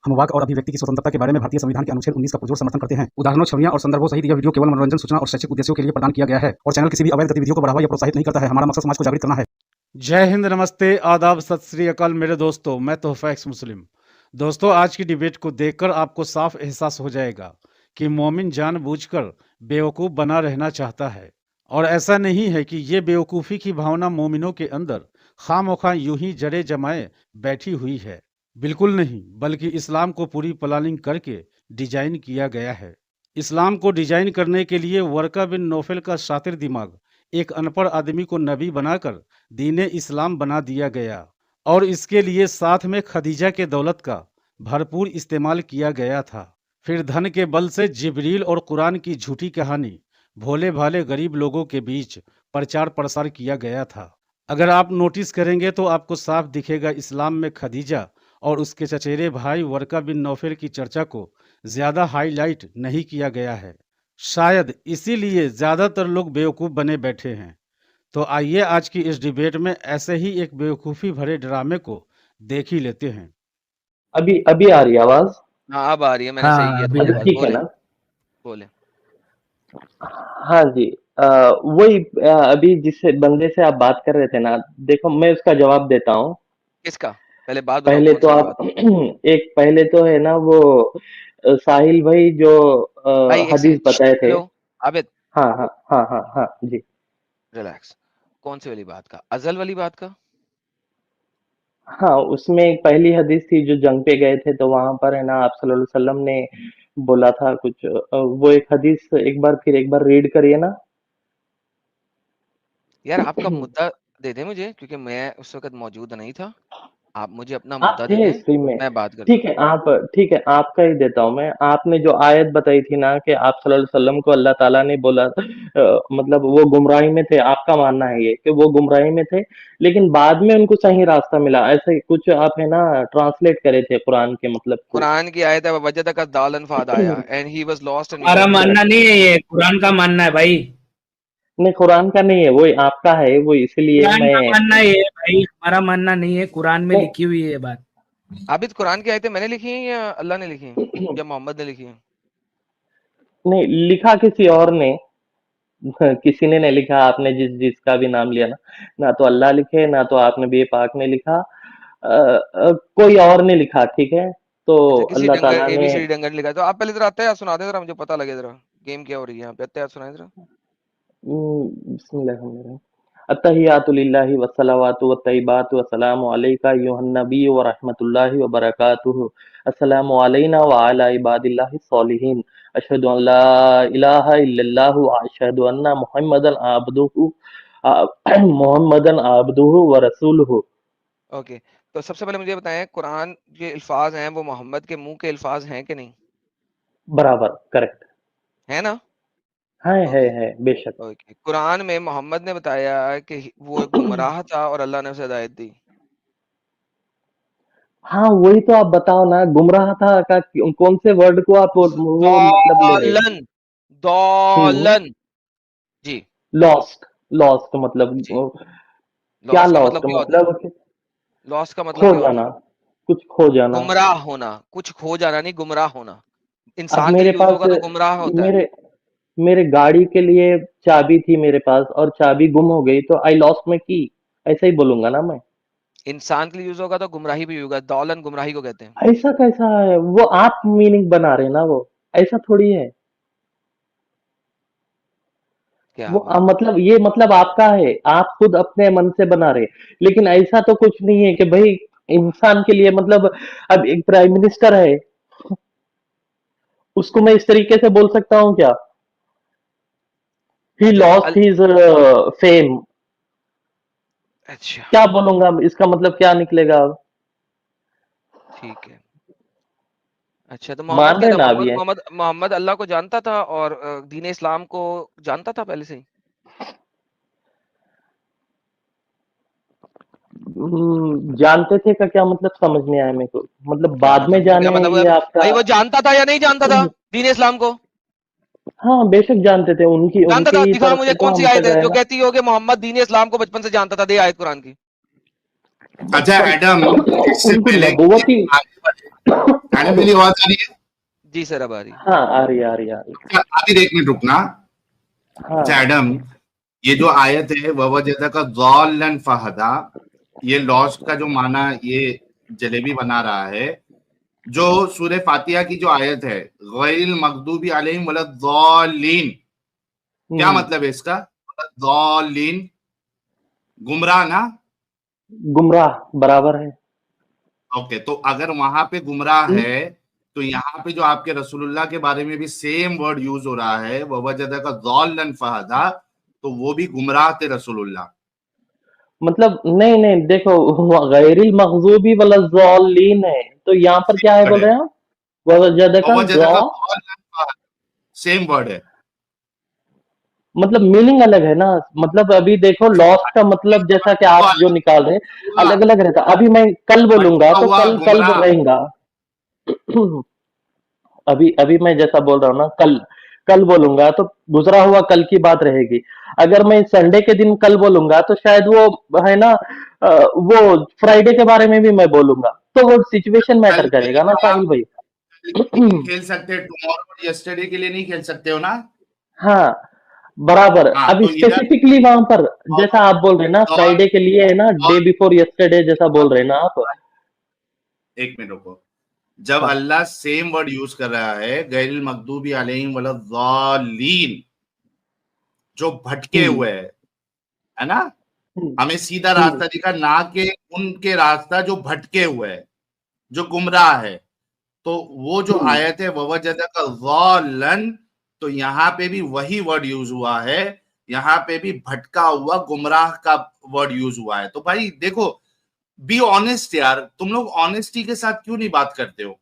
हम वाक और अभिव्यक्ति की स्वतंत्रता के बारे में भारतीय संविधान के अनुच्छेद 19 का पुरजोर समर्थन करते हैं। उदाहरणों, छवियां और संदर्भों सहित यह वीडियो केवल मनोरंजन, सूचना और शैक्षिक उद्देश्यों के लिए प्रदान किया गया है और चैनल किसी भी अवैध गतिविधियों को बढ़ावा या प्रोत्साहित नहीं करता है। हमारा मकसद समाज को जागृत करना है। जय हिंद, नमस्ते, आदाब, सत श्री अकाल मेरे दोस्तों। मैं तोहफा एक्स मुस्लिम। दोस्तों, आज की डिबेट को देखकर आपको साफ एहसास हो जाएगा कि मोमिन जानबूझकर बेवकूफ़ बना रहना चाहता है, और ऐसा नहीं है कि ये बेवकूफ़ी की भावना मोमिनों के अंदर खामोखा यूं ही जड़े जमाए बैठी हुई है। बिल्कुल नहीं, बल्कि इस्लाम को पूरी प्लानिंग करके डिजाइन किया गया है। इस्लाम को डिजाइन करने के लिए वर्का बिन नौफल का शातिर दिमाग एक अनपढ़ आदमी को नबी बनाकर दीने इस्लाम बना दिया गया, और इसके लिए साथ में खदीजा के दौलत का भरपूर इस्तेमाल किया गया था। फिर धन के बल से जिब्रील और कुरान की झूठी कहानी भोले भाले गरीब लोगों के बीच प्रचार प्रसार किया गया था। अगर आप नोटिस करेंगे तो आपको साफ दिखेगा, इस्लाम में खदीजा और उसके चचेरे भाई वर्का बिन नौफल की चर्चा को ज्यादा हाईलाइट नहीं किया गया है। शायद इसीलिए ज्यादातर लोग बेवकूफ बने बैठे हैं। तो आइए आज की इस डिबेट में ऐसे ही एक बेवकूफी भरे ड्रामे को देख ही लेते हैं। अभी अभी आ रही है आवाज? हाँ, अब आ रही है। मैंने हाँ, सही किया अभी था। अभी आ रही ठीक है बोले ना? बोले। हाँ जी। वही अभी जिस बंदे से आप बात कर रहे थे ना, देखो मैं उसका जवाब देता हूँ। किसका? पहले बात बताओ, पहले कौन तो सी आप बात? एक पहले तो है ना वो साहिल भाई जो भाई एक हदीस सेकंड, बताए थे। हेलो आबिद, हाँ हाँ हाँ हाँ हाँ जी। रिलैक्स। कौन सी वाली बात का? अजल वाली बात का? हाँ, उसमें एक पहली हदीस थी जो जंग पे गए थे, तो वहां पर है ना आप सल्लल्लाहु अलैहि वसल्लम ने बोला था कुछ, वो एक हदीस एक बार रीड करिए ना। यार आपका मुद्दा दे दे मुझे, क्योंकि मैं उस वक्त मौजूद नहीं था। आप मुझे अपना आप मुद्दा दे थे दें, स्ट्रीम में। मैं बात करता ठीक हूँ। है, ठीक है, आपका ही देता हूँ मैं। आपने जो आयत बताई थी ना कि आप सल्लल्लाहु अलैहि वसल्लम को अल्लाह ताला ने बोला, मतलब वो गुमराही में थे, आपका मानना है ये कि वो गुमराही में थे, लेकिन बाद में उनको सही रास्ता मिला, ऐसे कुछ आप है ना ट्रांसलेट करे थे कुरान के मतलब को। कुरान की आयत है, वजदक दालन फहदाया, and he was lost and हमारा फाउंड हिम। मानना नहीं है, ये कुरान का मानना है भाई। नहीं, कुरान का नहीं है, वो आपका है, वो इसलिए कुरान का मैं मानना है ये भाई, हमारा मानना नहीं है। कुरान में नहीं लिखी हुई है ये बात। आबिद, कुरान की आयतें मैंने लिखी हैं या अल्लाह ने लिखी हैं या मोहम्मद ने लिखी हैं? नहीं लिखा किसी और ने। किसी ने नहीं लिखा, आपने जिसका भी नाम लिया ना, ना तो अल्लाह लिखे ना तो आप नबी पाक ने लिखा, कोई और ने लिखा, ठीक है। तो अच्छा, किसी अल्लाह डंगर ताला ने एबीसीडी डंगर ने लिखा है। तो आप पहले जरा अत्तहयात सुना दे, जरा मुझे पता लगे, जरा गेम क्या हो रही है यहाँ पे। अत्तहयात सुनाए जरा। बिस्मिल्लाहिर्रहमानिर्रहीम। अत्तहियातु लिल्लाहि वस्सलावातु वत्तय्यिबातु वस्सलामु अलैका अय्युहन नबी व रहमतुल्लाहि व बरकातुहू। अस्सलामु अलैना व अला इबादिल्लाहि सॉलिहीन। अशहदु अन ला इलाहा इल्लल्लाहु व अशहदु अन्ना मुहम्मदन अब्दुहु व रसूलुहु। ओके, तो सबसे पहले मुझे बताएं, कुरान के अल्फाज हैं वो मोहम्मद के मुंह के अल्फाज हैं कि नहीं? बराबर, करेक्ट। है ना? है ओके है बेशक। ओके। कुरान में मोहम्मद ने बताया कि वो गुमराह था और अल्लाह ने उसे हिदायत दी। हाँ, वही तो आप बताओ ना, गुमराह था का कौन से वर्ड को आप वो मतलब ले रहे दौलन, हो? दौलन। जी लॉस्ट, लॉस्ट मतलब जी। क्या लॉस का मतलब लॉस्ट क्या होता है? मतलब? लॉस का मतलब खो क्या होता है? जाना, कुछ खो जाना। गुमराह होना। कुछ खो जाना नहीं, गुमराह होना। अब इंसान के मेरे लिए यूज पास होगा तो गुमराह होता है। मेरे मेरे गाड़ी के लिए चाबी थी मेरे पास और चाबी गुम हो गई, तो आई लॉस्ट माई की, ऐसा ही बोलूंगा ना मैं। इंसान के लिए यूज होगा तो गुमराही भी होगा। दौलन गुमराही को कहते हैं। ऐसा कैसा है? वो आप मीनिंग बना रहे हैं ना, वो ऐसा थोड़ी है। क्या वो बात। मतलब ये मतलब आपका है, आप खुद अपने मन से बना रहे हैं। लेकिन ऐसा तो कुछ नहीं है कि भाई इंसान के लिए मतलब, अब एक प्राइम मिनिस्टर है, उसको मैं इस तरीके से बोल सकता हूँ क्या? ही अच्छा लॉस्ट हिज फेम। अच्छा, क्या बोलूंगा इसका मतलब क्या निकलेगा अब? ठीक है। अच्छा, तो मोहम्मद मान क्या रहे था? ना अब मोहम्मद ये? मोहम्मद मोहम्मद अल्लाह को जानता था और दीन इस्लाम को जानता था पहले से ही। जानते थे का क्या मतलब समझ नहीं आया मेरे को, मतलब क्या बाद में मतलब, क्या जाने मतलब हुआ? ये आपका। भाई वो जानता था या नहीं जानता था दीन इस्लाम को? हाँ बेशक जानते थे, उनकी जानता उनकी था। ही दिखा तरफ मुझे से तो कौन सी हम पे आयत है गए जो ना। कहती हो कि मोहम्मद दीन इस्लाम को बचपन से जानता था। दे आयत कुरान की। अच्छा एडम, इससे उनको पहले कि नबूवत ही आगे बढ़े, एडम मेरी आवाज आ रही है? जी सर, अब आ रही है। हाँ आ रही है, आ रही है, आ रही अच्छा, आधी एक मिनट रुकना। है। अच्छा हाँ एडम, ये जो आयत है ववजदा का ज़ाल्लन फहदा, ये लॉस्ट का जो माना ये जलेबी बना रहा है, जो सूरह फातिहा की जो आयत है गैरिल मगदूबी अलैहिम वलद्दालिन, क्या मतलब है इसका? वलद्दालिन, गुमराह ना? गुमराह बराबर है। ओके, तो अगर वहां पे गुमराह हम्म, है तो यहाँ पे जो आपके रसूलुल्लाह के बारे में भी सेम वर्ड यूज हो रहा है ववजदा का ज़ाल्लन फहदा, तो वो भी गुमराह थे रसूलुल्लाह। मतलब नहीं नहीं देखो, गैरिल मगजूबी वलज़ालिन है, तो यहाँ पर क्या है सेम बोल वर्ड है, रहे हैं आप? वजद का ववजदा का ज़ाल्लन फहदा, सेम वर्ड है। मतलब मीनिंग अलग है ना। मतलब अभी देखो लॉस्ट का मतलब जैसा कि आप जो निकाल रहे हैं अलग अलग रहता। अभी मैं कल बोलूंगा भटका तो हुआ कल कल गुमराह, रहेगा। अभी अभी मैं जैसा बोल रहा हूँ ना, कल कल बोलूंगा तो गुजरा हुआ कल की बात रहेगी। अगर मैं संडे के दिन कल बोलूंगा तो शायद वो है ना, वो फ्राइडे के बारे में भी मैं बोलूंगा, तो वो सिचुएशन कल मैटर के करेगा ना लिए आप साहिल भाई। कल के लिए खेल सकते हैं, टुमारो और यस्टरडे के लिए नहीं खेल सकते हो ना? हाँ बराबर। हाँ, अब तो इधर स्पेसिफिकली वहां पर जैसा आप बोल रहे हैं ना, और फ्राइडे के लिए है ना, डे बिफोर यस्टरडे जैसा बोल रहे हैं ना आप। एक मिनट रुको, जब हाँ अल्लाह सेम वर्ड यूज कर रहा है गैरिल मगदूबी अलैहिम वलद्दालिन, जो भटके हम्म हुए है ना, हम्म हमें सीधा हम्म रास्ता दिखा ना, कि उनके रास्ता जो भटके हुए है, जो गुमराह है। तो वो जो हम्म आयत है ववजदा का ज़ालन, तो यहाँ पे भी वही वर्ड यूज हुआ है, यहाँ पे भी भटका हुआ गुमराह का वर्ड यूज हुआ है। तो भाई देखो, बी ऑनेस्ट यार, तुम लोग ऑनेस्टी के साथ क्यों नहीं बात करते हो?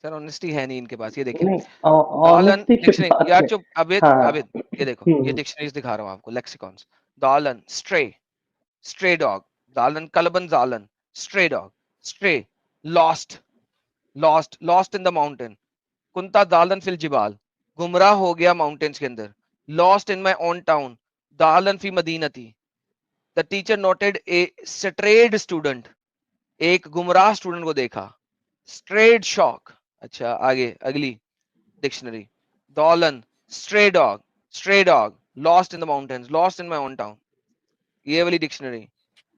सर ऑनेस्टी है नहीं इनके पास। ये देखिए, नहीं दालन ऑनेस्टी की डिक्शनरी, बात यार है। चुप आबिद, हाँ आबिद ये देखो, ये हम्म डिक्शनरीज दिखा रहा हूँ आपको, लेक्सिकॉन्स। दालन स्ट्रे, स्ट्रे डॉग, दालन कलबन जालन, stray dog, stray, lost, lost, lost in the mountain, कुंता दालन फिल जिबाल, गुमराह हो गया माउंटेन्स के अंदर, lost in my own town, दालन फी मदीनती, the teacher noted a strayed student, एक गुमराह स्टूडेंट को देखा, स्ट्रेड शॉक। अच्छा आगे अगली डिक्शनरी, डॉलन stray dog, lost in the mountains, lost in my own town. ये वाली डिक्शनरी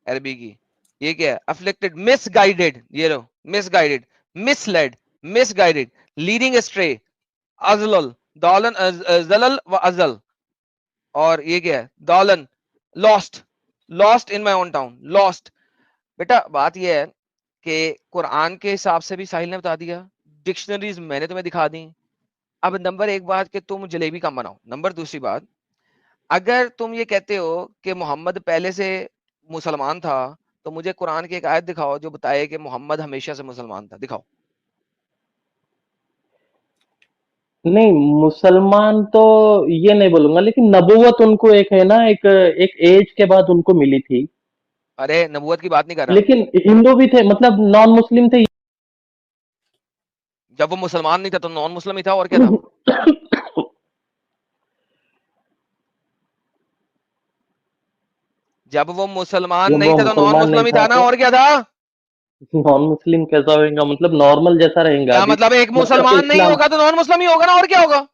अरबी की, ये क्या है? अफ्लिक्टेड, मिसगाइडेड, ये लो, misguided, misled, misguided, leading astray, अजलल, डॉलन जलल व अजल। और ये क्या है? डॉलन lost, lost in my own town, lost. बेटा बात ये है कि कुरान के हिसाब से भी साहिल ने बता दिया, डिक्शनरीज मैंने तुम्हें दिखा दी। अब नंबर एक बात कि तुम जलेबी कम बनाओ, नंबर दूसरी बात, अगर तुम ये कहते हो कि मोहम्मद पहले से मुसलमान था, तो मुझे कुरान की एक आयत दिखाओ जो बताए कि मोहम्मद हमेशा से मुसलमान था, दिखाओ। नहीं मुसलमान तो ये नहीं बोलूंगा, लेकिन नबूवत उनको एक है ना, एक एज के बाद उनको मिली थी। अरे नबूवत की बात नहीं कर रहा, लेकिन हिंदू भी थे, मतलब नॉन मुस्लिम थे। जब वो मुसलमान नहीं था तो नॉन मुस्लिम ही था, और क्या था? जब वो मुसलमान जब नहीं वो था तो नॉन मुसलमान नहीं मुस्लिम ही था था ना, तो और क्या था? नॉन मुस्लिम कैसा होगा? मतलब नॉर्मल जैसा रहेगा क्या अभी। मतलब? एक मक्का तो मुसलमान नहीं इस्लाम। होगा तो नॉन मुस्लिम ही होगा ना, और क्या होगा?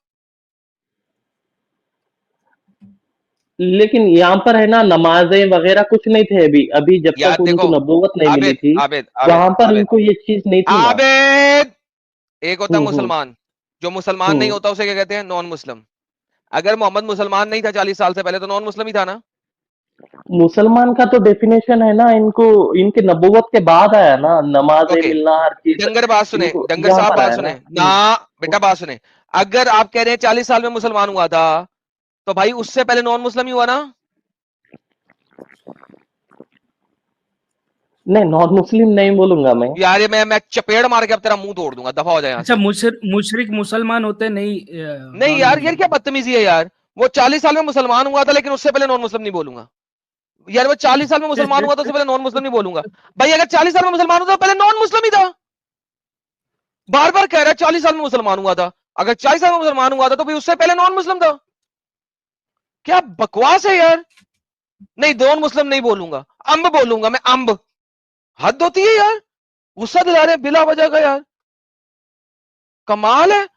लेकिन यहाँ पर है ना, नमाजें वगैरह कुछ नहीं थे अभी। अभी जब यार तक उनको देखो, नबूवत नहीं मिली आबिद थी आबिद आबिद वहां पर आबिद उनको ये चीज नहीं थी ना। आबिद, एक होता है हम्म मुसलमान, जो मुसलमान नहीं हम्म होता उसे क्या कहते हैं? Non Muslim. अगर मोहम्मद मुसलमान नहीं था 40 साल से पहले, तो नॉन मुस्लिम ही था ना। मुसलमान का तो डेफिनेशन है ना, इनको इनके नबूवत के बाद आया ना, नमाजें ओके, मिलना हर चीज डंगर बात सुने, इनको डंगर यहाँ साहब पर बात आया ना। सुने ना, बेटा बात सुने। अगर आप कह रहे हैं 40 साल में मुसलमान हुआ था, तो भाई उससे पहले नॉन मुस्लिम ही हुआ ना। नहीं नॉन मुस्लिम नहीं बोलूंगा मैं। यार ये मैं चपेड़ मार के अब तेरा मुंह तोड़ दूंगा, दफा हो जाए यहाँ अच्छा, से। मुशरिक मुसलमान होते नहीं, नहीं नॉन यार, यार मुस्लिम। क्या बदतमीजी है यार। वो 40 साल में मुसलमान हुआ था, लेकिन उससे पहले नॉन मुस्लिम नहीं बोलूंगा। यार वो 40 साल में मुसलमान हुआ तो उससे पहले नॉन मुस्लिम नहीं बोलूंगा। भाई अगर 40 साल में मुसलमान हुआ तो पहले नॉन मुस्लिम ही था। बार बार कह रहा है 40 साल में मुसलमान हुआ था, अगर 40 साल में मुसलमान हुआ था तो भाई उससे पहले नॉन मुस्लिम था। क्या बकवास है यार। नहीं, नॉन मुस्लिम नहीं बोलूंगा। अम्ब बोलूंगा मैं, अम्ब। हद होती है यार, गुस्सा दिला रहे हैं बिला वजह का यार, कमाल है।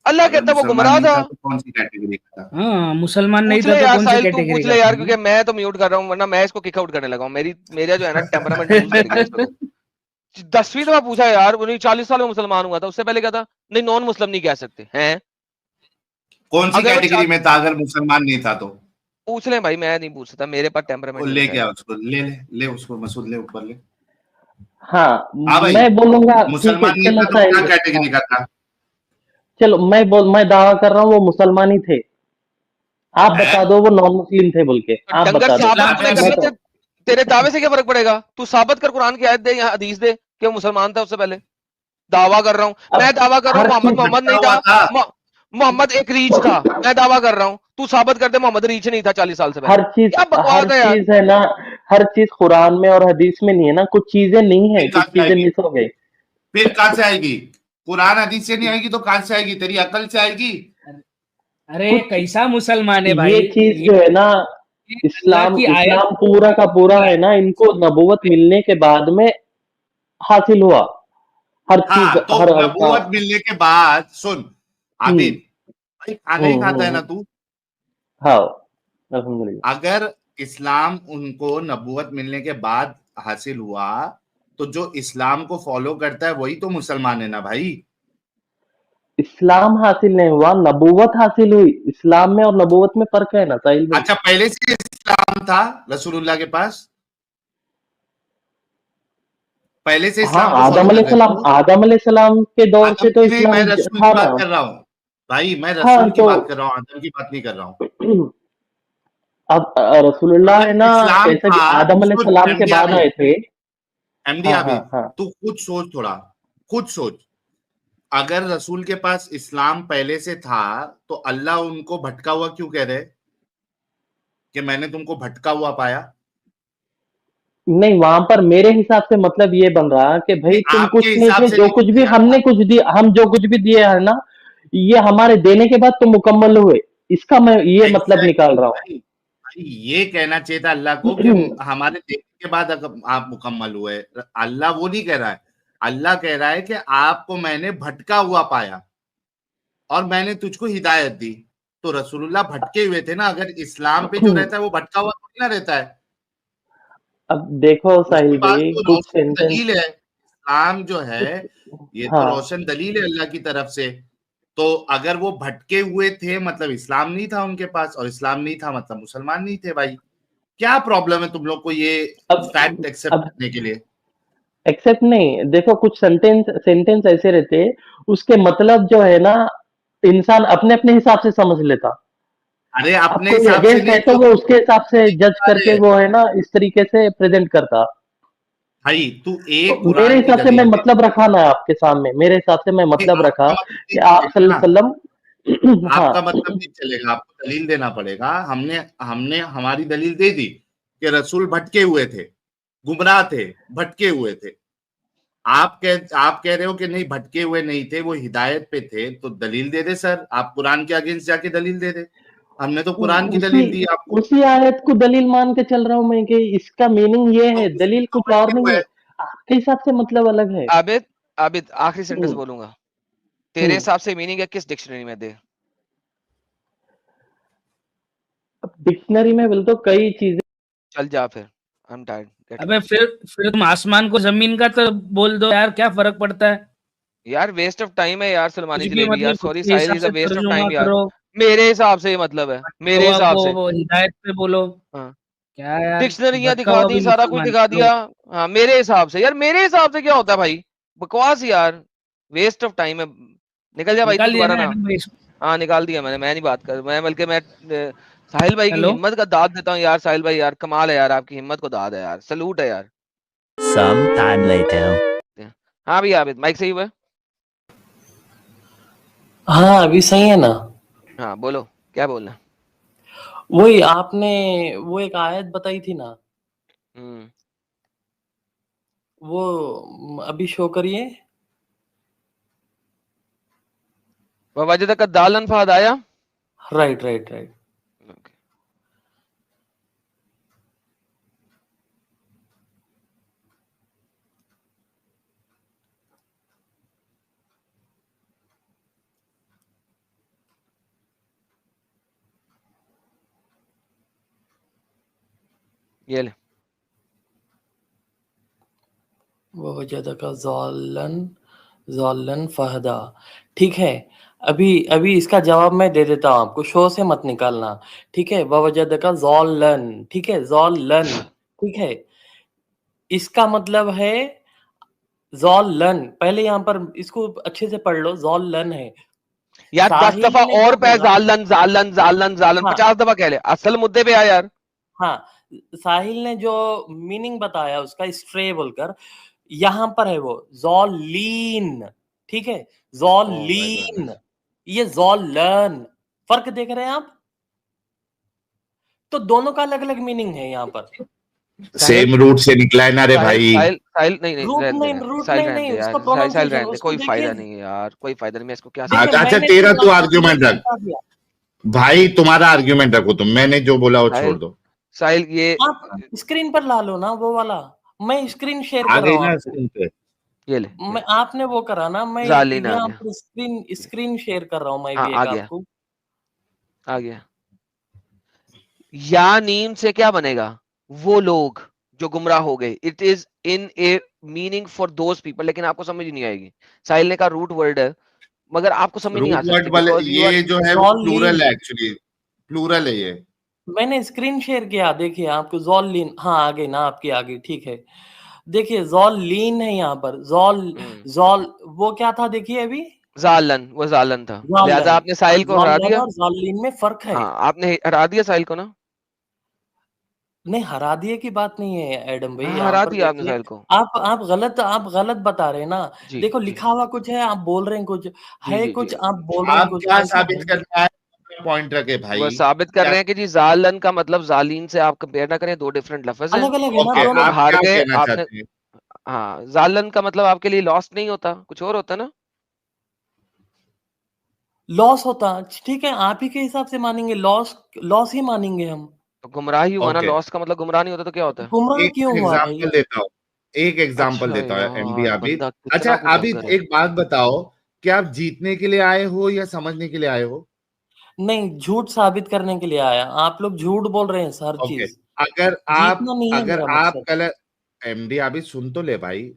अल्लाह अगर कहता है वो मुसलमान गुमराह नहीं था। था तो कौन सी कैटेगरी का था? हाँ, मुसलमान नहीं पूछ था ले तो यार कौन सी साहिल, तू कैटेगरी पूछ का ले यार, था? क्योंकि मैं तो म्यूट कर रहा हूँ, वरना मैं इसको किक आउट करने लगा हूँ। मेरा जो है ना टेम्परामेंट लूज कर गया इसको। 10वीं दफा पूछा यार, वो नहीं 40 साल में मुसलमान हुआ था, उससे पहले क्या था, नहीं नॉन मुस्लिम नहीं कह सकते हैं। कौन सी अगर वो कैटेगरी में था अगर मुसलमान नहीं था तो? पूछ ले भाई, मैं नहीं पूछ सकता, मेरे पास वो टेम्परामेंट नहीं ले होता गया है। उसको, ले उसको, मसूद ले ऊपर ले। हाँ, हाँ भाई, मैं बोलूंगा ठीक है, मुसलमान नहीं चलो था तो क्या साहिल, कैटेगरी का था? चलो मैं दावा कर रहा हूँ वो मुसलमान ही थे। आप है? बता दो वो नॉन मुस्लिम थे बोल के, तो आप डंगर बता दो। साबित तूने अबे मैं करना, तो तेरे दावे से क्या फर्क पड़ेगा? तू साबित कर, कुरान की आयत दे या हदीस दे कि वो मुसलमान था उससे पहले। दावा कर रहा हूँ, अब मैं दावा कर रहा हूँ हर मोहम्मद चीज मोहम्मद भटका नहीं हुआ था। था। मोहम्मद एक रीच था, मैं दावा कर रहा हूँ। तू साबित कर दे मोहम्मद रीच नहीं था 40 साल से पहले। क्या हर बकवास है यार। चीज है ना, हर चीज कुरान में और हदीस में नहीं है ना, कुछ चीजें नहीं है, फिर कहाँ कुछ से चीजें आएगी? मिस हो गई। फिर कहाँ से आएगी? कुरान हदीस से नहीं आएगी तो कहाँ से आएगी? तेरी अकल से आएगी। अरे कुछ कैसा मुसलमान है भाई ये चीज जो है ना, ये अल्लाह इस्लाम की आयत इस्लाम पूरा का पूरा है ना, इनको नबूवत मिलने के बाद में हासिल हुआ हर चीज, हाँ, तो हर का। नबूवत मिलने के बाद सुन हम्म। आबिद भाई, खाना ही खाता है ना हम्म। तू? हाँ, अल्हम्दुलिल्लाह। अगर इस्लाम उनको नबूवत मिलने के बाद हासिल हुआ तो जो इस्लाम को फॉलो करता है वही तो मुसलमान है ना भाई। इस्लाम हासिल नहीं हुआ, नबूवत हासिल हुई। इस्लाम में और नबूवत में फर्क है ना साहिल भाई। अच्छा, पहले से इस्लाम था रसूलुल्लाह के पास? पहले से हाँ, इस्लाम को फॉलो कर रहे थे वो? आदम अलैहिस्सलाम के दौर से आदम तो की नहीं, मैं इस्लाम रसूल था की ना। बात कर रहा हूँ भाई, मैं हाँ रसूल की तो बात कर रहा हूँ, आदम की बात नहीं कर रहा हूँ। अब रसूलुल्लाह है अगर ना, इस्लाम जैसे कि था, आदम सुन अलैहिस्सलाम के एमडी बाद आए आबिद, थे। एमडी हाँ हाँ आबिद, हाँ। तू खुद सोच थोड़ा, खुद सोच। अगर रसूल के पास इस्लाम पहले से था तो अल्लाह उनको भटका हुआ क्यों कह रहे कि मैंने तुमको भटका हुआ पाया? नहीं, वहां पर मेरे हिसाब से मतलब ये बन रहा कि नहीं, भाई तुम आपके कुछ नहीं हिसाब थे, से जो नहीं कुछ भी बनेगा ना। हमने कुछ दिया, हम जो कुछ भी दिए है ना, ये हमारे देने के बाद तुम मुकम्मल हुए। इसका मैं ये मतलब निकाल एग्जैक्टली रहा भाई, भाई ये कहना चाहिए था अल्लाह को कि हूँ। हमारे देखने के बाद आप मुकम्मल हुए। अल्लाह वो नहीं कह रहा है, अल्लाह कह रहा है कि आपको मैंने भटका हुआ पाया और मैंने तुझको हिदायत दी। तो रसूलुल्लाह भटके हुए थे ना, अगर इस्लाम पे जो रहता है वो भटका हुआ थोड़ी ना रहता है। अब देखो उसके साहिल पास भाई, तो कुछ रोशन सेंटेंस। दलील है, इस्लाम जो है कुछ, ये तो हाँ, रोशन दलील है अल्लाह की तरफ से। तो अगर वो भटके हुए थे मतलब इस्लाम नहीं था उनके पास, और इस्लाम नहीं था मतलब मुसलमान नहीं थे भाई। क्या प्रॉब्लम है तुम लोग को ये फैक्ट एक्सेप्ट अब करने के लिए? एक्सेप्ट नहीं, देखो कुछ सेंटेंस ऐसे रहते, उसके मतलब जो है ना, इंसान अपने अपने हिसाब से समझ लेता। अरे अब अपने कोई हिसाब से अगेंस्ट नहीं है तो जो वो उसके हिसाब से जज करके अरे वो है ना, इस तरीके से प्रेजेंट करता। भाई तू तो एक मेरे कुरान की हिसाब से मैं दलील दे। मतलब रखा ना आपके सामने, मेरे हिसाब से मैं नहीं, मतलब रखा आपका मतलब नहीं कि आप चलेगा ना, सल्लल्लाहु अलैहि वसल्लम। हाँ। आपका मतलब नहीं चलेगा, आपको दलील देना पड़ेगा। हमने हमने हमारी दलील दे दी कि रसूल भटके हुए थे, गुमराह थे, भटके हुए थे। आप कह रहे हो कि नहीं भटके हुए नहीं थे, वो हिदायत पे थे। तो दलील दे दे सर, आप कुरान के अगेंस्ट जाके दलील दे दे। हमने तो कुरान की उसी दलील दी आपको। उसी आयत को दलील मान के चल रहा हूं मैं कि इसका मीनिंग ये तो है, उसमें दलील तो कुछ और भटके नहीं हुए है। हैं। आपके हिसाब से मतलब अलग है। आबिद, आबिद आखिरी सेंटेंस हम्म। बोलूंगा, तेरे हम्म। हिसाब से मीनिंग है किस डिक्शनरी में दे? अब डिक्शनरी में बोल तो कई चीजें। चल जा फिर, आई एम टायर्ड, गेट अबे लॉस्ट। फिर तुम आसमान को जमीन का तो बोल दो यार, क्या फर्क पड़ता है? यार वेस्ट ऑफ टाइम है यार कुछ सलमानी भी जलेबी यार, मतलब सॉरी अपने साहिल, हिसाब इज अ से वेस्ट ऑफ तर्जुमा टाइम यार। करो। मेरे हिसाब से ये मतलब है, मेरे हवा हिसाब को से। वो हिदायत पे बोलो। हाँ, क्या यार, डिक्शनरियां भटका दिखा हुआ भी दी, सारा कुछ मुसलमान दिखा चलो। दिया। हाँ मेरे हिसाब से यार, मेरे हिसाब से क्या होता है भाई, बकवास यार, वेस्ट ऑफ टाइम है। निकल जा भाई तू निकाल दिया दोबारा ना ना। एडम भाई इसको? हाँ निकाल दिया मैंने, मैं नहीं बात कर, मैं बल्कि मैं साहिल भाई की हेलो। हिम्मत का दाद देता हूँ यार। साहिल भाई यार कमाल है यार, आपकी हिम्मत को दाद है यार, सलूट है यार। Some time later. हाँ भैया आबिद, माइक सही हुआ है? हाँ, अभी सही है ना। हाँ बोलो, क्या बोलना है? वही आपने वो एक आयत बताई थी ना, हम्म, वो अभी शो करिए। वजदक दालन फहदाया। Right right right. ये ले। ववजदका ज़ाल्लन ज़ाल्लन फहदा। ठीक है, अभी अभी इसका जवाब मैं दे देता हूँ आपको, शो से मत निकालना। ठीक है, ववजदका ज़ाल्लन, ठीक है, ज़ाल्लन, ठीक है। इसका मतलब है ज़ाल्लन। पहले यहाँ पर इसको अच्छे से पढ़ लो, ज़ाल्लन है। यार 10 साहिल दफा ने और जो पे बोला, जालन जालन जालन जालन हाँ 50 दफा कह ले, असल मुद्दे पे आ यार। हाँ, साहिल ने जो मीनिंग बताया उसका स्ट्रे बोलकर, यहाँ पर है वो ज़ॉलीन, ठीक है, Oh my ज़ॉलीन, goodness. ये ज़ॉलन। फर्क देख रहे हैं आप? तो दोनों का अलग अलग मीनिंग है यहाँ पर। सेम रूट से निकला है ना रे भाई। साहिल साहिल नहीं नहीं रूट रहने दे नहीं, यार, रूट साहिल नहीं, रहने नहीं, दे उसका यार, साहिल प्रोनाउंसिएशन रहने दे, उसको कोई फायदा देखिए। नहीं है यार, कोई फायदा नहीं, मैं इसको क्या देखिए, अच्छा मैंने तेरा तू आपको आर्ग्यूमेंट रख बता दिया। भाई, तुम्हारा आर्ग्यूमेंट रखो तुम, मैंने जो बोला वो छोड़ साहिल दो। साहिल ये आप स्क्रीन पर ला लो ना वो वाला, मैं स्क्रीन शेयर आ कर रहा गई हूँ ना आपको। स्क्रीन पे। ये ले, मैं, आपने वो करा ना, मैं जालिन आ यहाँ गया। पर स्क्रीन शेयर कर रहा हूँ मैं हाँ भी आ एक गया, आपको। आ गया। या नीम से क्या बनेगा? वो लोग जो गुमराह हो गए। It is in a meaning for those people, लेकिन आपको समझ ही नहीं आएगी। साहिल ने कहा रूट वर्ड है, मगर आपको समझ नहीं आ रूट वर्ड सकती वाले बिकॉज यू आर। ये जो है वो ज़ॉलीन, प्लूरल है, एक्चुअली प्लूरल है ये। मैंने स्क्रीन शेयर किया, देखिए आपको ज़ॉलीन, हाँ आ गई ना आपकी, आ गई, ठीक है। देखिए ज़ॉलीन है यहाँ पर, ज़ॉल वो क्या था देखिए अभी, जालन, वो जालन था, लिहाजा ज़ालन। आपने साहिल को हरा ज़ालन दिया। और ज़ालीन में फर्क है। हाँ आपने हरा दिया साहिल को ना। नहीं, हरा दिए की बात नहीं है एडम भाई, हाँ यहाँ हरा पर दिया आपने देखिए, साहिल को। आप गलत बता रहे हैं ना। जी देखो जी लिखा हुआ कुछ है, आप बोल रहे हैं कुछ जी है, जी कुछ जी। आप बोल रहे हैं आप कुछ, क्या ऐसा साबित नहीं। करना है, पॉइंट रखे वो भाई। साबित कर क्या रहे हैं कि जी जालन का मतलब जालीन से आप कंपेयर ना करें, दो डिफरेंट लफ्ज हैं। अलग अलग है ना ओके, आप दोनों। लोग आप हार क्या गए कहना आपने। चाहते हैं? हाँ जालन का मतलब आपके लिए लॉस्ट नहीं होता, कुछ और होता ना। लॉस होता, ठीक है, आप ही के हिसाब से मानेंगे, लॉस लॉस ही मानेंगे हम। तो गुमराह ही हुआ ना, ओके, लॉस का मतलब गुमराह नहीं होता तो क्या होता है? गुमराह एक क्यों हुआ भाई? एग्जांपल देता हूँ, एक एग्जांपल अच्छा देता हूँ एमडी यार, आबिद। बंदा अच्छा कितना आबिद, भयंकर है। एक बात बताओ, क्या आप जीतने के लिए आए हो या समझने के लिए आए हो? नहीं, झूठ साबित करने के लिए आया, आप लोग झूठ बोल रहे हैं हर ओके, चीज। अगर आप जीतना नहीं है अगर मेरा आप मकसद। गलत, एमडी आबिद सुन तो ले भाई,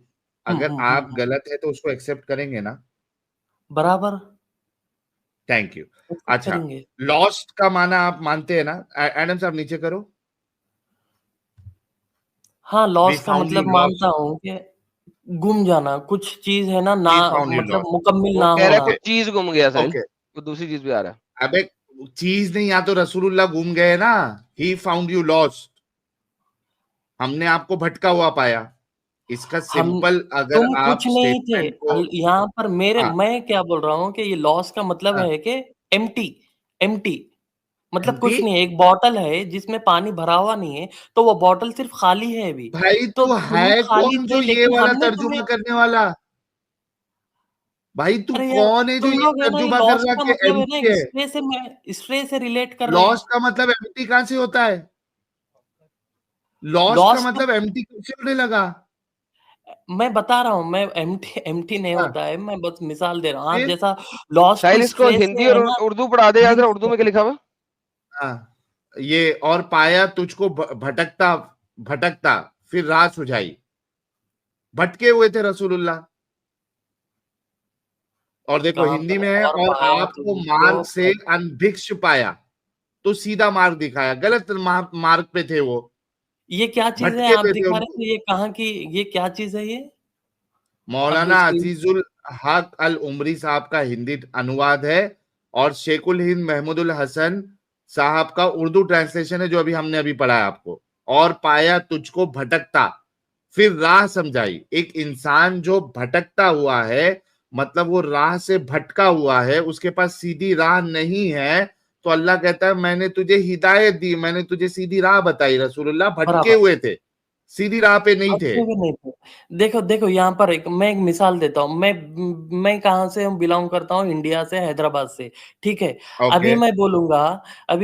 अगर आप हम्म। गलत है तो उसको एक्सेप्ट करेंगे ना? बराबर थैंक यू। एक्सेप्ट अच्छा, करेंगे। लॉस्ट का माना आप मानते हैं ना? एडम साहब नीचे करो। हाँ, वी लॉस का फाउंड यू मतलब लॉस्ट, मानता हूँ कि गुम जाना, कुछ चीज है ना, वी फाउंड यू मतलब लॉस्ट। मुकम्मिल वो ना कह रहा है होना। कुछ चीज गुम गया साहिल, ओके, वो दूसरी चीज भी आ रहा है। अबे चीज नहीं, या तो रसूलुल्लाह घूम गए ना, ही फाउंड यू लॉस्ट, हमने आपको भटका हुआ पाया। इसका हम, सिंपल अगर तुम आप कुछ नहीं थे स्टेटमेंट को, यहाँ पर मेरे, हाँ मैं क्या बोल रहा हूँ कि ये लॉस का मतलब हाँ, है कि एम्प्टी, एम्प्टी मतलब एम्प्टी। कुछ नहीं है। एक बॉटल है जिसमें पानी भरा हुआ नहीं है, तो वो बॉटल सिर्फ खाली है अभी। भाई तो तू तुम है खाली कौन जो थे, ये लेकिन वाला हमने तर्जुमा तुम्हें, करने वाला? भाई तू अरे यार कौन है जो तुम ये लोग है ना, ये तर्जुमा कर लॉस रहा का कि मतलब है ना, एम्प्टी है? स्ट्रे से रिलेट कर रहे हैं। लॉस का मतलब एम्प्टी कहां से होता है? लॉस्ट का लॉस का, मतलब एम्प्टी कब से होने लगा? मैं बता रहा हूँ, मैं एम्प्टी एम्प्टी नहीं हाँ, होता है, मैं बस मिसाल दे रहा हूँ। आप फिर जैसा लॉस को साहिल इसको स्ट्रे से हिंदी और है ना उर्दू पढ़ा दे यार, लिंक उर्दू में कर, क्या लिखा हुआ? हाँ, ये और पाया तुझको भटकता भटकता, फिर राह सुझाई। भटके हुए थे रसूलुल्लाह, और देखो कहाँ हिंदी पर में है, और और पाया आपको तुझको मार्ग से अनभिक्ष पाया, तो सीधा मार्ग दिखाया, गलत मार्ग पे थे वो, ये क्या चीज है भटके आप हुए थे दिखा रहे उनको। थे, ये कहाँ की, ये क्या चीज है ये? आप मौलाना स्क्रीन, अजीजुल हक अल उमरी साहब का हिंदी अनुवाद है, और शेखुल हिंद महमूदुल हसन साहब का उर्दू ट्रांसलेशन है, जो अभी हमने अभी पढ़ा है आपको। और पाया तुझको भटकता, फिर राह समझाई। एक इंसान जो भटकता हुआ है, मतलब वो राह से भटका हुआ है, उसके पास सीधी राह नहीं है, तो अल्लाह कहता है मैंने तुझे हिदायत दी, मैंने तुझे सीधी राह बताई। रसूलुल्लाह भटके बराबर, हुए थे, सीधी राह पे नहीं थे। अच्छे भी नहीं थे। देखो देखो यहाँ पर मैं एक मिसाल देता हूँ। मैं कहाँ से बिलोंग करता हूँ, इंडिया से, हैदराबाद से, ठीक है। ओके, अभी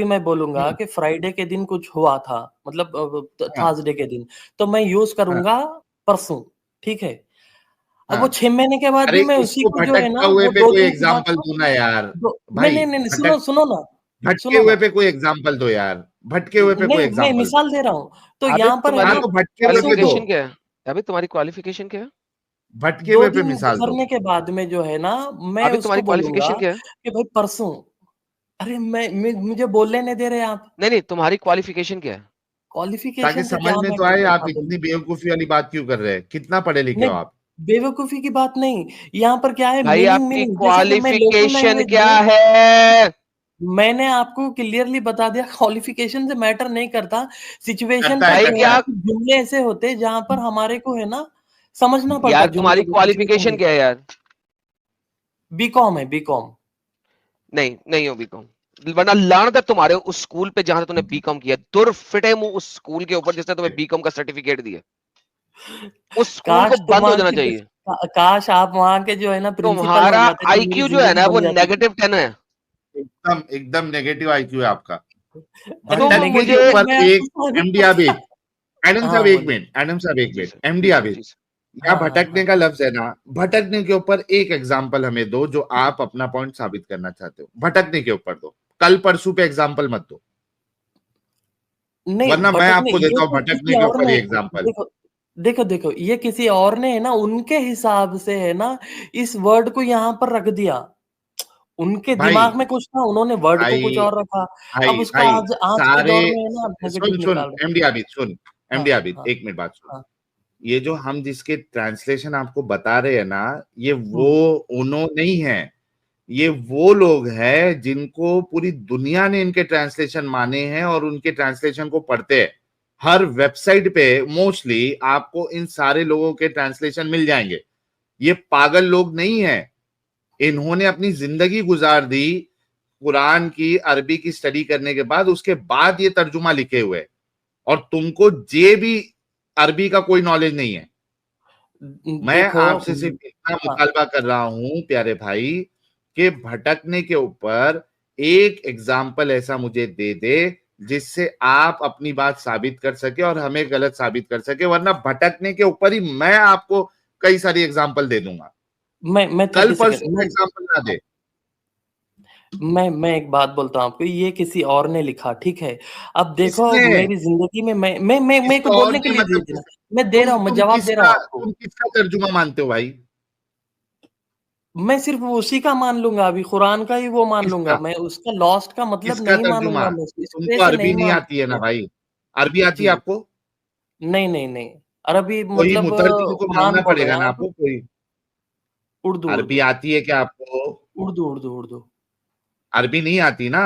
मैं बोलूंगा कि फ्राइडे के दिन कुछ हुआ था, मतलब हाँ थर्सडे के दिन, तो मैं यूज हाँ करूंगा परसों, ठीक है। अब वो हाँ। 6 महीने के बाद अरे भी मैं उसी उसको को जो है ना, भटकता हुए वो पे दो कोई दिन के बाद एग्जाम्पल को दो ना यार। दो, नहीं भाई नहीं नहीं नहीं, भटक सुनो सुनो ना, भटके सुनो हुए ना, पे कोई एग्जाम्पल दो यार। भटके हुए पे कोई नहीं, मैं एग्जांपल दो। मिसाल दे रहा हूँ। तो अभी यहाँ पर है हाँ ना, तो भटके हुए पे दो, क्वालिफिकेशन क्या है? अभी तुम्हारी क्वालिफिकेशन क्या है? भटके 2 हुए पे दिन मिसाल दो। गुजरने के बाद में जो है ना, मैं अभी उसको तुम्हारी बोलूँगा क्वालिफिकेशन क्या है? कि भाई परसों, अरे मैं मुझे बोलने नहीं दे रहे आप। नहीं नहीं, तुम्हारी क्वालिफिकेशन क्या है? ताकि क्वालिफिकेशन का समझ क्या में मैं तो आए आप बता इतनी दूँ? बेवकूफी वाली बात क्यों कर रहे हैं, कितना पढ़े लिखे हो नहीं, आप? बेवकूफ़ी की बात नहीं, यहाँ पर क्या है, भाई मीनिंग आपकी मीनिंग जैसे कि मैं लोकल क्वालिफिकेशन लैंग्वेज क्या में है? मैंने आपको क्लियरली बता दिया, क्वालिफिकेशन से मैटर नहीं करता। सिचुएशन करता है, पे भाई जो है करता ना, क्या? है। कुछ जुमले ऐसे होते हैं जहाँ पर हमारे को है ना समझना पड़ता यार है तुम्हारी जुमले को, सिचुएशन क्वालिफिकेशन को। क्या है यार? बीकॉम है, बीकॉम। नहीं नहीं हो बीकॉम, वरना लानत है तुम्हारे उस स्कूल पे जहां से तूने बीकॉम किया। दुर फिटे मुंह उस स्कूल के ऊपर जिसने तुम्हें बीकॉम का सर्टिफिकेट दिया। उस स्कूल को काश तुम बंद हो वहाँ जाना के चाहिए। काश आप वहाँ के जो है ना प्रिंसिपल तुम्हारा बन जाते तो मेरी आईक्यू जो है जिंदगी ना वो बन जाती थी। -10 है। एकदम एकदम नेगेटिव आईक्यू है आपका। अरे तुम भटकने के मुझे नेगेटिव ऊपर मैं आपको एक साबित एमडी करता। आबिद, एडम साहब हाँ एक बोलिए। मिनट, एडम साहब एक जी मिनट, सर, एमडी जी सर, आबिद, जी सर। यहाँ हाँ, हाँ, भटकने हाँ। का लफ्ज है ना, भटकने के ऊपर एक एग्जाम्पल हमें दो जो आप अपना पॉइंट साबित करना चाहते हो, भटकने के ऊपर दो, कल परसों पे एग्जाम्पल मत दो, नहीं, वरना मैं भटकने आपको ये देता हूँ तो भटकने किसी के और ऊपर ने ही एग्जाम्पल। देखो, देखो ये किसी और ने है ना उनके हिसाब से है ना इस वर्ड को यहाँ पर रख दिया। उनके भाई दिमाग में कुछ था, उन्होंने वर्ड को कुछ भाई और रखा। अब भाई उसका भाई आज आज के सारे, दौर में है ना आप सुन नेगेटिव सुन निकाल रहे एमडी आबिद, सुन हैं। हाँ, एमडी आबिद, हाँ, एक मिनट बात सुन। हाँ। ये जो हम जिसके ट्रांसलेशन आपको बता रहे हैं ना, ये वो हुँ। उन्हों नहीं है, ये वो लोग हैं जिनको पूरी दुनिया ने इनके ट्रांसलेशन माने हैं और उनके ट्रांसलेशन को पढ़ते हैं। हर वेबसाइट पे मोस्टली आपको इन सारे लोगों के ट्रांसलेशन मिल जाएंगे। ये पागल लोग नहीं है, इन्होंने अपनी जिंदगी गुजार दी कुरान की अरबी की स्टडी करने के बाद, उसके बाद ये तर्जुमा लिखे हुए, और तुमको जे भी अरबी का कोई नॉलेज नहीं है। मैं देखो आपसे सिर्फ इतना हाँ, मुतालबा कर रहा हूं प्यारे भाई कि भटकने के ऊपर एक एग्जाम्पल ऐसा मुझे दे दे जिससे आप अपनी बात साबित कर सके और हमें गलत साबित कर सके, वरना भटकने के ऊपर ही मैं आपको कई सारी एग्जाम्पल दे दूंगा। मैं कल 30 सेकंड परसों का एग्जाम्पल ना दे। मैं एक बात बोलता हूँ आपको, ये किसी और ने लिखा, ठीक है? अब देखो किसने? मेरी ज़िंदगी में मैं मेरे को किसको और बोलने के ने लिए दे मतलब देना। मैं दे रहा हूँ, मैं जवाब दे रहा हूँ आपको। तुम किसका तर्जुमा मानते हो भाई? मैं सिर्फ़ उसी का मान लूँगा अभी, कुरान का ही वो मान लूँगा। किसका? मैं उसका लॉस्ट का मतलब किसका नहीं तर्जुमा? मानूँगा मैं, इस तरह तुमको से अरबी नहीं नहीं मान आती है ना सकते। भाई? अरबी आती है जी। आपको? नहीं, नहीं, नहीं। अरबी कोई मतलब मुतरजम को कुरान मानना बोल रहे पड़ेगा हैं ना आप? आपको कोई। उर्दू, अरबी उर्दू। आती है क्या आपको? उर्दू, उर्दू, उर्दू। अरबी नहीं आती ना,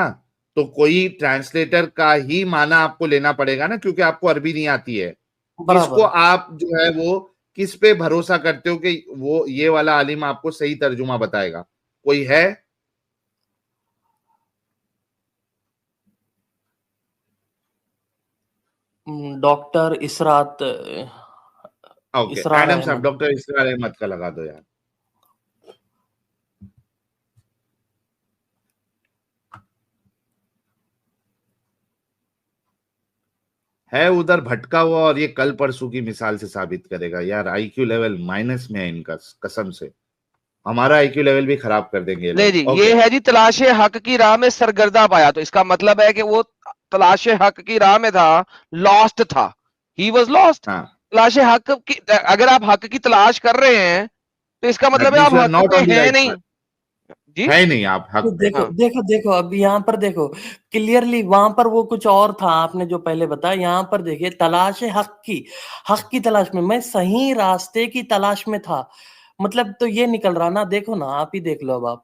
तो कोई ट्रांसलेटर का ही माना आपको लेना पड़ेगा ना, क्योंकि आपको अरबी नहीं आती है। किसको बराबर। आप जो है वो किस पे भरोसा करते हो कि वो ये वाला आलिम आपको सही तर्जुमा बताएगा? कोई है? डॉक्टर इसरात ओके, इसरार एडम साहब, अहमद। डॉक्टर इसरार अहमद का लगा दो यार। है उधर भटका हुआ और ये कल परसों की मिसाल से साबित करेगा यार। आईक्यू लेवल माइनस में है इनका, कसम से हमारा आईक्यू लेवल भी खराब कर देंगे ये नहीं लोग। जी, ओके, ये है जी तलाशे हक की राह में सरगर्दा पाया, तो इसका मतलब है कि वो तलाशे हक की राह में था, लॉस्ट था। He was lost. हाँ, तलाशे हक की, अगर आप हक की तलाश कर रहे हैं तो इसका दैट मतलब है मींस आप यू आर हक नॉट पे ऑन द हैं राइट नहीं। पाथ। जी है नहीं आप तो हक पे। देखो हाँ, देखो देखो अब यहाँ पर देखो क्लियरली, वहां पर वो कुछ और था आपने जो पहले बताया। यहाँ पर देखिए तलाश है हक की तलाश में, मैं सही रास्ते की तलाश में था। मतलब तो ये निकल रहा ना, देखो ना, आप ही देख लो अब आप।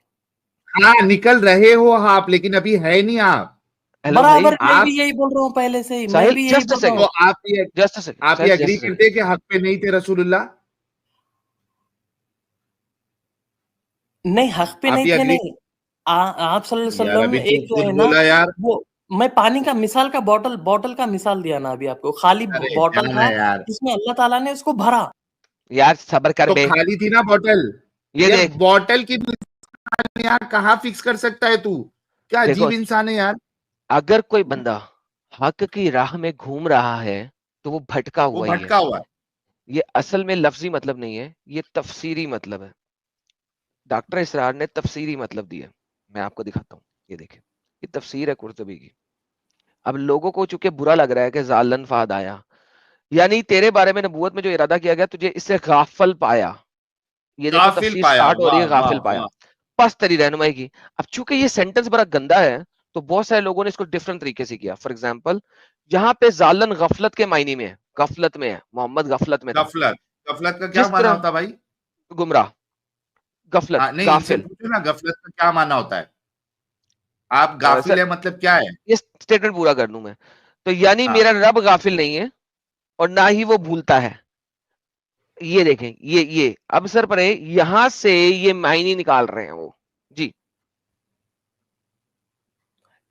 हाँ, निकल रहे हो आप, लेकिन अभी है नहीं आप। हेलो भाई बराबर, मैं आप भी यही बोल रहा हूँ पहले से ही, मैं साहिल, भी यही जस्ट अ बोल रहा तो सेकंड, हूँ। जस्ट अ सेकंड आप ये साहिल, एग्री जस्ट अ करते सेकंड। हैं कि हक पे नहीं थे रसूलुल्लाह? नहीं, हक पे आप नहीं ये थे, एग्री? नहीं। आप सल्लल्लाहु अलैहि यार वसल्लम अभी एक तो जो खुद है ना, बोला यार। वो मैं पानी का मिसाल का बॉटल का मिसाल दिया ना अभी आपको, खाली अरे बॉटल जाना था यार, जिसमें अल्लाह ताला ने उसको भरा। यार सबर कर तो बे। खाली थी ना बॉटल। ये यार देख, बॉटल की यार कहाँ फिक्स कर सकता है तू? क्या देखो, अजीब इंसान है यार। अगर कोई बंदा हक की राह में घूम रहा है तो वो भटका वो हुआ ही है। भटका हुआ है। ये असल में लफ्जी मतलब नहीं है, ये तफसीरी मतलब है। डॉक्टर इसरार ने तफसीरी मतलब दिया, मैं आपको दिखाता हूँ। ये देखिए, ये तफसीर है कुर्तुबी की। अब लोगों को चूंकि बुरा लग रहा है कि जालन फहद आया, यानी तेरे बारे में नबूवत में जो इरादा किया गया तुझे इससे गाफिल पाया। ये देखो गाफिल तफसीर पाया, स्टार्ट हो रही है, वाह वाह गाफिल पाया, वाह। पस तेरी रहनुमाई की। अब चूंकि ये सेंटेंस बड़ा गंदा है तो बहुत सारे लोगों ने इसको डिफरेंट तरीके से किया। फॉर एग्जाम्पल यहाँ पे जालन गफलत के मायने में है, गफलत में है, मोहम्मद गफलत में था। गफलत, गफलत का क्या जिस माना तरह होता भाई? गुमराह, गफलत, हाँ नहीं, इनसे गाफिल। पूछो ना गफलत का क्या माना होता है। आप सर गाफिल है मतलब क्या है? ये स्टेटमेंट पूरा कर दूं मैं। तो यानी हाँ मेरा रब गाफिल नहीं है और ना ही वो भूलता है। ये देखें, ये अब सर पर यहां से ये मायने निकाल रहे हैं वो जी।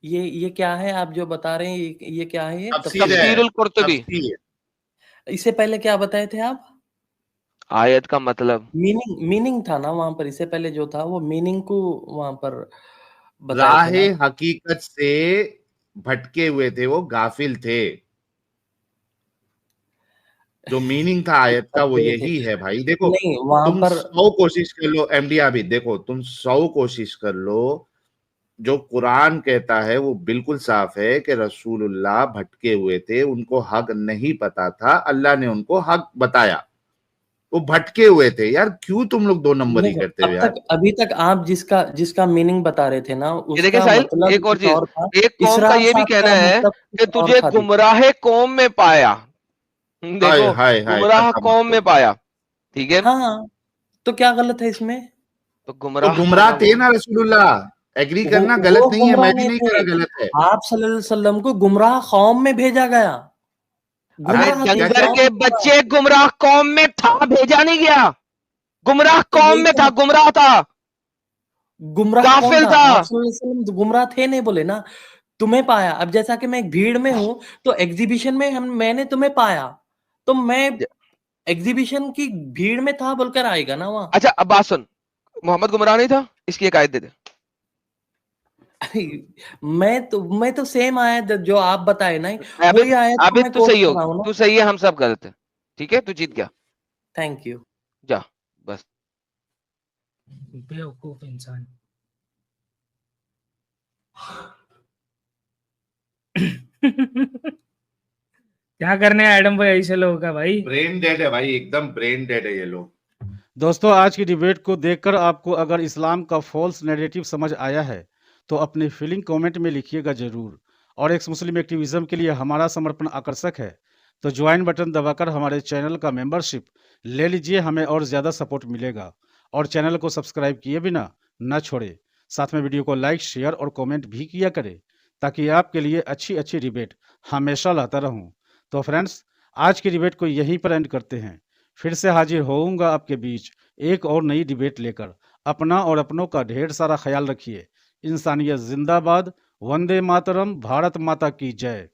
ये क्या है आप जो बता रहे हैं, ये क्या है? ये तफसीर है, तफसीरुल कुर्तुबी। तफसीर। इससे पहले क्या बताए थे आप? आयत का मतलब मीनिंग था ना वहां पर, इससे पहले जो था वो मीनिंग को वहां पर बताए थे राहे ना। हकीकत से भटके हुए थे, वो गाफिल थे। जो मीनिंग था आयत का वो भटके हुए थे। यही है भाई। देखो नहीं वहां तुम पर 100 कोशिश कर लो एमडी आबिद, देखो तुम 100 कोशिश कर लो, जो कुरान कहता है वो बिल्कुल साफ है कि रसूलुल्लाह भटके हुए थे, उनको हक नहीं पता था, अल्लाह ने उनको हक बताया, वो भटके हुए थे। यार क्यों तुम लोग दो नंबरी देखो, करते हो यार? अभी तक आप जिसका मीनिंग बता रहे थे ना, ये देखें उसका साहिल, मतलब एक और कुछ चीज, और था। एक कौम का इसरार ये भी साहब कहना का है मतलब कि कुछ और तुझे था। गुमराह कौम में पाया। हाय देखो, हाय हाय, गुमराह खत्म कौम हो में गया। पाया, ठीक है। हाँ, तो क्या गलत है इसमें? तो तो गुमराह कौन गुमराह है थे वो? ना रसूलुल्लाह, एग्री करना वो गलत नहीं है, गुमराह मैं भी नहीं नहीं कह थे। रहा गलत है। आप सल्लल्लाहु अलैहि वसल्लम को गुमराह कौम में भेजा गया। हाँ, अरे गुमराह थे, क्या डंगर क्या? कौन के गुमराह? बच्चे, गुमराह कौम में था, भेजा नहीं गया। गुमराह तो कौम यही में तो था, गुमराह था, गुमराह कौन गाफिल था? था। आप सल्लल्लाहु अलैहि वसल्लम तो गुमराह थे नहीं बोले ना, तुम्हें पाया। अब जैसा कि मैं एक भीड़ में हूं, तो एग्जीबिशन में मैंने तुम्हें पाया, तो मैं एग्जीबिशन की भीड़ में था बोलकर आएगा ना वहां। अच्छा अब बात सुन, मोहम्मद गुमराह नहीं था, इसकी एक आयत दे दे। मैं तो सेम आयत जो आप बताए ना, अबे, वही आयत को अबे मैं तू कोट सही कर हो, रहा हूँ ना। तू सही है, हम सब गलत है, ठीक है, तू जीत गया, थैंक यू। जा बस। बेवकूफ इंसान। क्या करने हैं एडम भाई ऐसे लोगों का भाई? ब्रेन डेड है भाई, एकदम ब्रेन डेड है ये लोग। दोस्तों आज की डिबेट को देखकर आपको अगर इस्लाम का फॉल्स नैरेटिव समझ आया है तो अपनी फीलिंग कमेंट में लिखिएगा जरूर। और एक्स मुस्लिम एक्टिविज्म के लिए हमारा समर्पण आकर्षक है, तो ज्वाइन बटन दबाकर हमारे चैनल का मेंबरशिप ले लीजिए, हमें और ज़्यादा सपोर्ट मिलेगा। और चैनल को सब्सक्राइब किए बिना न छोड़े, साथ में वीडियो को लाइक शेयर और कमेंट भी किया करें, ताकि आपके लिए अच्छी अच्छी डिबेट हमेशा लाता रहूं। तो फ्रेंड्स आज की डिबेट को यहीं पर एंड करते हैं। फिर से हाजिर होऊंगा आपके बीच एक और नई डिबेट लेकर। अपना और अपनों का ढेर सारा ख्याल रखिए। इंसानियत जिंदाबाद, वंदे मातरम, भारत माता की जय।